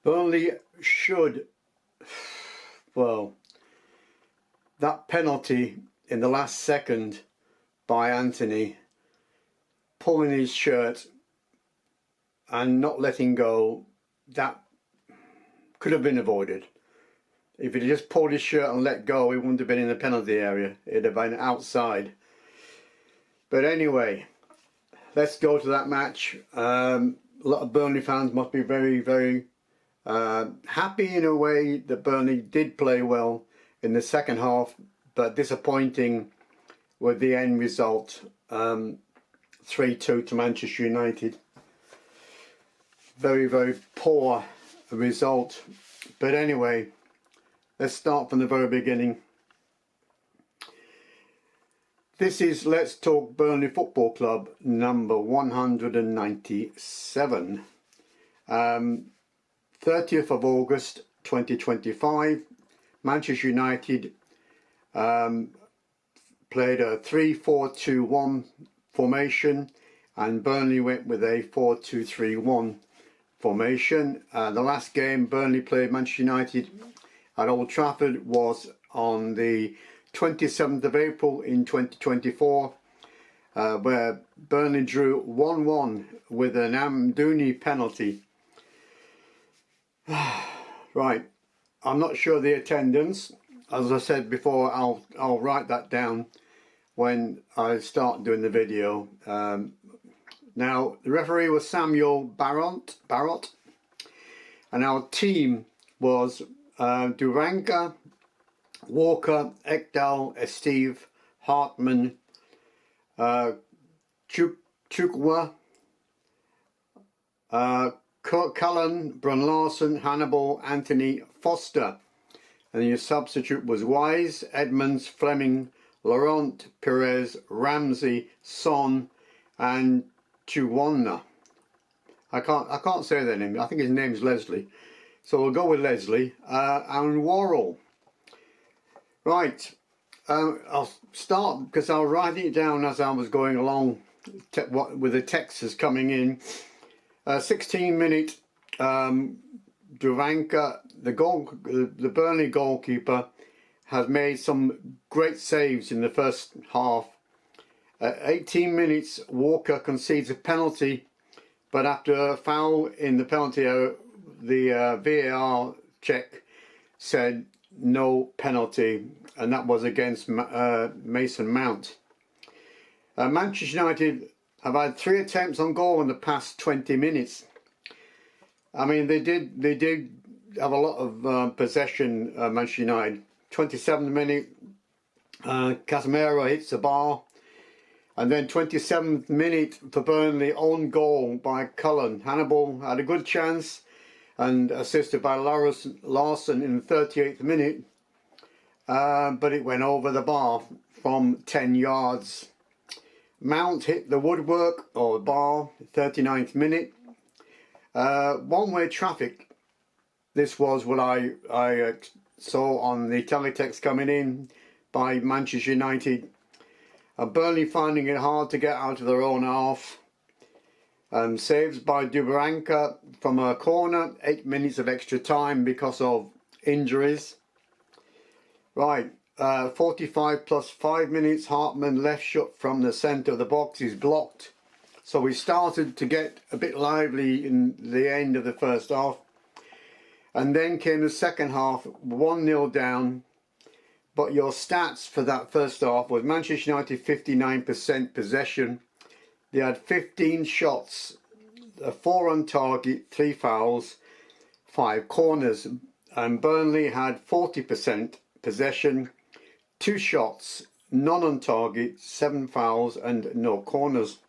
Burnley should, well, that penalty in the last second by Anthony, pulling his shirt and not letting go, that could have been avoided. If he'd just pulled his shirt and let go, he wouldn't have been in the penalty area. It'd have been outside. But anyway, let's go to that match. A lot of Burnley fans must be very, very happy in a way that Burnley did play well in the second half, but disappointing with the end result, 3-2 to Manchester United. Very, very poor result. But anyway, let's start from the very beginning. This is Let's Talk Burnley Football Club number 197. 30th of August 2025. Manchester United played a 3-4-2-1 formation and Burnley went with a 4-2-3-1 formation. The last game Burnley played Manchester United at Old Trafford was on the 27th of April in 2024, where Burnley drew 1-1 with an Amdouni penalty. Right, I'm not sure the attendance. As I said before, I'll write that down when I start doing the video. Now, the referee was Samuel Barrott, and our team was Duranka, Walker, Ekdal, Steve, Hartman, Chukwa, Cullen, Brun Larson, Hannibal, Anthony, Foster. And your substitute was Wise, Edmonds, Fleming, Laurent, Perez, Ramsey, Son, and Chuwana. I can't say their name. I think his name's Leslie. So we'll go with Leslie. And Worrell. Right, I'll start because I was writing it down as I was going along with the texts coming in. 16-minute Duranka, the Burnley goalkeeper, has made some great saves in the first half. 18 minutes, Walker concedes a penalty, but after a foul in the penalty area, the VAR check said no penalty, and that was against Mason Mount. Manchester United have had 3 attempts on goal in the past 20 minutes. I mean, they did have a lot of possession, Manchester United. 27th minute, Casemiro hits the bar, and then 27th minute for Burnley, own goal by Cullen. Hannibal had a good chance and assisted by Larson in the 38th minute, but it went over the bar from 10 yards. Mount hit the woodwork or bar, 39th minute. One-way traffic. This was what I saw on the teletext coming in by Manchester United. Burnley finding it hard to get out of their own half. Saves by Duranka from a corner, 8 minutes of extra time because of injuries. Right, 45 plus 5 minutes, Hartman left shot from the centre of the box is blocked. So we started to get a bit lively in the end of the first half. And then came the second half, 1-0 down. But your stats for that first half was Manchester United 59% possession. They had 15 shots, 4 on target, 3 fouls, 5 corners. And Burnley had 40% possession, 2 shots, none on target, 7 fouls and no corners.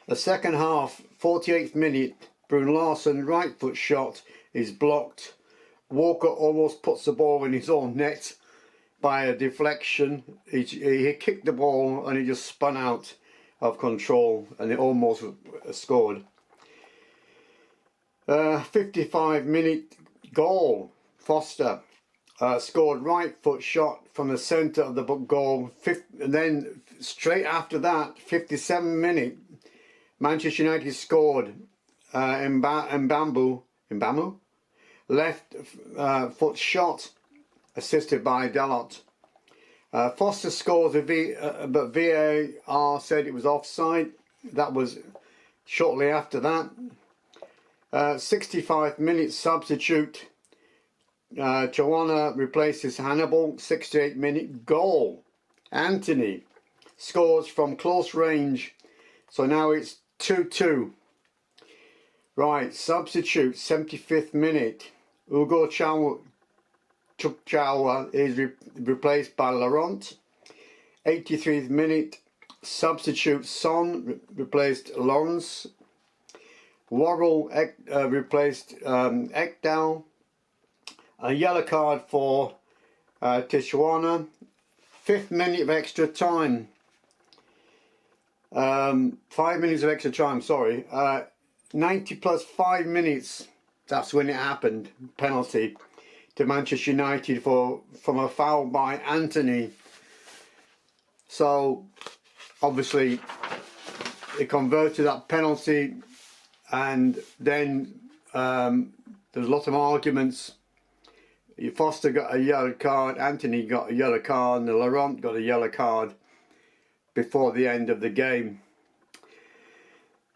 The second half, 48th minute, Brun Larson right foot shot is blocked. Walker almost puts the ball in his own net by a deflection. He kicked the ball and he just spun out of control and it almost scored. 55 minute goal, Foster scored right foot shot from the centre of the goal. And then straight after that, 57 minute, Manchester United scored in Bamboo Mbamu. Left foot shot, assisted by Dalot. Foster scores, but VAR said it was offside. That was shortly after that. 65 minutes substitute. Chawana replaces Hannibal. 68-minute goal. Anthony scores from close range. So now it's 2-2. Right, substitute, 75th minute. Ugo Chukchawa is replaced by Laurent. 83th minute, substitute Son replaced Lawrence. Worrell replaced Ekdal. A yellow card for Tijuana. 5th minute of extra time. 5 minutes of extra time, sorry. 90 plus 5 minutes, that's when it happened. Penalty to Manchester United from a foul by Anthony. So obviously they converted that penalty, and then there's a lot of arguments. Foster got a yellow card, Anthony got a yellow card, and Laurent got a yellow card before the end of the game.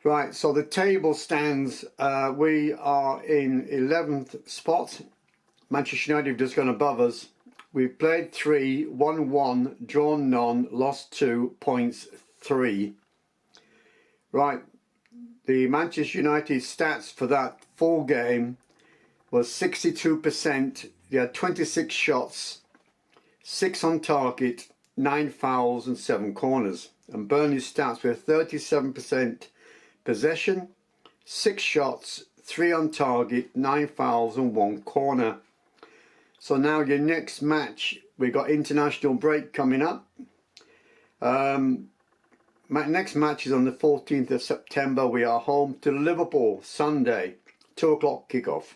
Right, so the table stands, we are in 11th spot. Manchester United have just gone above us. We've played 3, won 1, drawn none, lost 2, points 3. Right, the Manchester United stats for that full game was 62%. They had 26 shots, 6 on target, 9 fouls and 7 corners. And Burnley's stats were 37% possession, 6 shots, 3 on target, 9 fouls and 1 corner. So now your next match, we've got international break coming up. Next match is on the 14th of September. We are home to Liverpool, Sunday, 2 o'clock kickoff.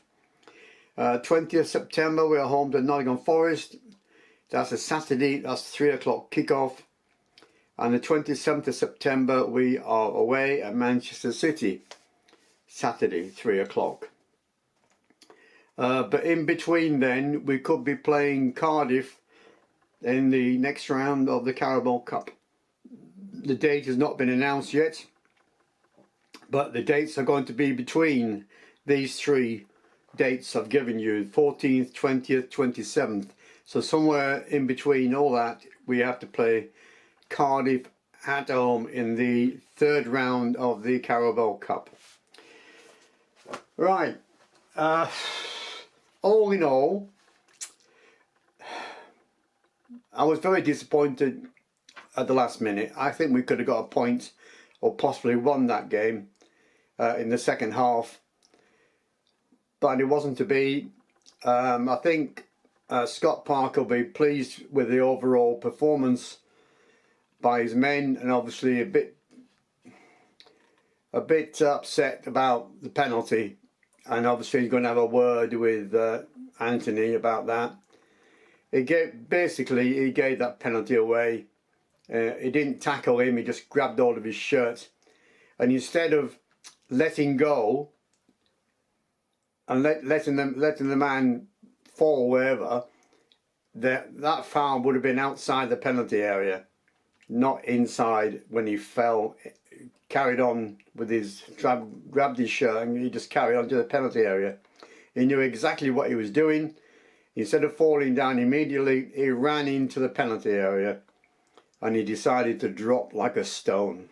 20th September, we are home to Nottingham Forest. That's a Saturday, that's 3 o'clock kickoff. And the 27th of September, we are away at Manchester City, Saturday, 3 o'clock. But in between then, we could be playing Cardiff in the next round of the Carabao Cup. The date has not been announced yet, but the dates are going to be between these 3 dates I've given you, 14th, 20th, 27th. So somewhere in between all that, we have to play Cardiff at home in the 3rd round of the Carabao Cup. Right, all in all, I was very disappointed at the last minute. I think we could have got a point or possibly won that game in the second half, but it wasn't to be. I think Scott Parker will be pleased with the overall performance by his men, and obviously a bit upset about the penalty, and obviously he's going to have a word with Anthony about that. He gave that penalty away. He didn't tackle him, he just grabbed hold of his shirt, and instead of letting go and letting the man fall wherever, that foul would have been outside the penalty area, not inside. When he fell, carried on with his, grabbed his shirt and he just carried on to the penalty area. He knew exactly what he was doing. Instead of falling down immediately, he ran into the penalty area and he decided to drop like a stone,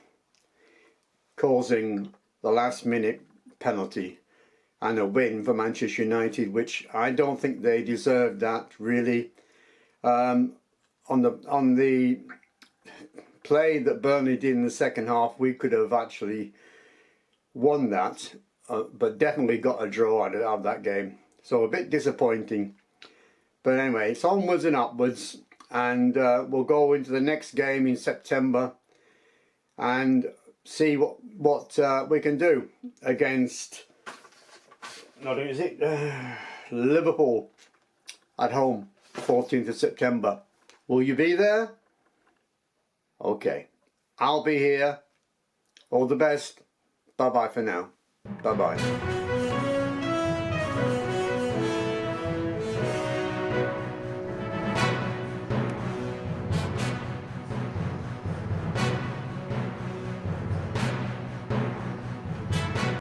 causing the last minute penalty and a win for Manchester United, which I don't think they deserved that really. On the play that Burnley did in the second half, we could have actually won that, but definitely got a draw out of that game. So a bit disappointing. But anyway, it's onwards and upwards, and we'll go into the next game in September and see what we can do against, not is it, Liverpool at home, 14th of September. Will you be there? Okay, I'll be here. All the best. Bye bye for now. Bye bye.